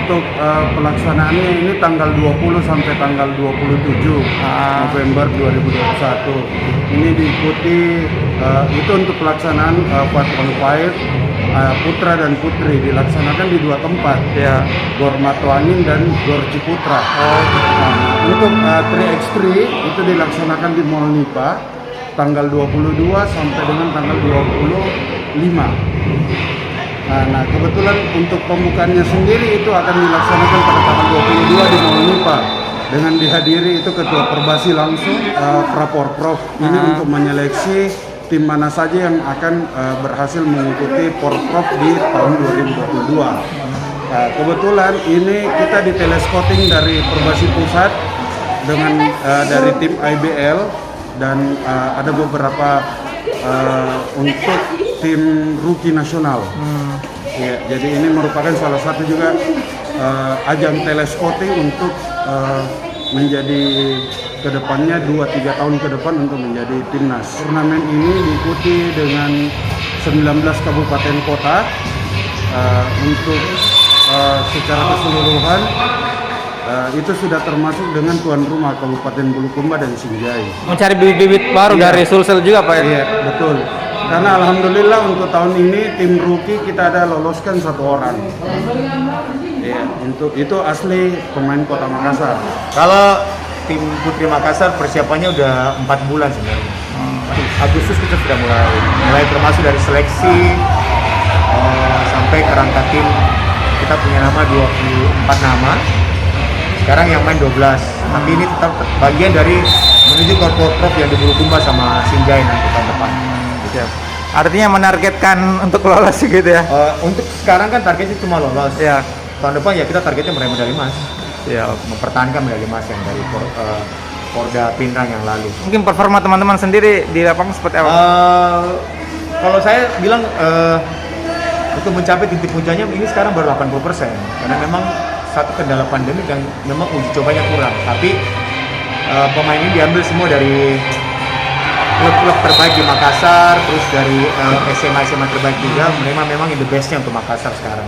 untuk pelaksanaannya ini tanggal 20 sampai tanggal 27 November 2021. Ini diikuti itu untuk pelaksanaan Fat on Fire Putra dan Putri dilaksanakan di dua tempat, Ya. Gor Matuangin dan Gor Ciputra. Untuk 3x3 itu dilaksanakan di Mall Nipa tanggal 22 sampai dengan tanggal 25. Nah, kebetulan untuk pembukaannya sendiri itu akan dilaksanakan pada tanggal 22 di Mall Nipa dengan dihadiri itu Ketua Perbasi langsung, Praporprov ini untuk menyeleksi tim mana saja yang akan berhasil mengikuti Porprov di tahun 2022. Nah, kebetulan ini kita di telescouting dari Perbasi Pusat dengan dari tim IBL dan ada beberapa untuk tim rookie nasional. Ya, jadi ini merupakan salah satu juga ajang telescouting untuk menjadi kedepannya 2-3 tahun ke depan untuk menjadi timnas. Turnamen ini diikuti dengan 19 kabupaten kota untuk secara keseluruhan itu sudah termasuk dengan tuan rumah Kabupaten Bulukumba dan Sinjai. Mencari bibit-bibit baru dari Sulsel juga Pak ya? Iya, betul. Karena alhamdulillah untuk tahun ini tim rookie kita ada loloskan 1 orang. Iya, untuk itu asli pemain Kota Makassar. Kalau tim Putri Makassar persiapannya udah 4 bulan sebenarnya. Agustus kita sudah mulai termasuk dari seleksi sampai kerangka tim. Kita punya nama 24 nama. Sekarang yang main 12. Tapi ini tetap bagian dari menuju ke Porprov yang di Bulukumba sama Sinjai nanti tahun depan. Gitu ya. Artinya menargetkan untuk lolos gitu ya? Untuk sekarang kan targetnya cuma lolos. Ya. Tahun depan ya kita targetnya meraih medali emas. Ya. Mempertahankan medali emas yang dari Porda Pinrang yang lalu. Mungkin performa teman-teman sendiri di lapangan seperti apa? Kalau saya bilang untuk mencapai titik puncaknya ini sekarang baru 80%, karena memang satu kendala pandemi dan memang uji cobanya kurang. Tapi pemain ini diambil semua dari klub-klub terbaik di Makassar, terus dari SMA-SMA terbaik juga. Memang in the bestnya untuk Makassar sekarang.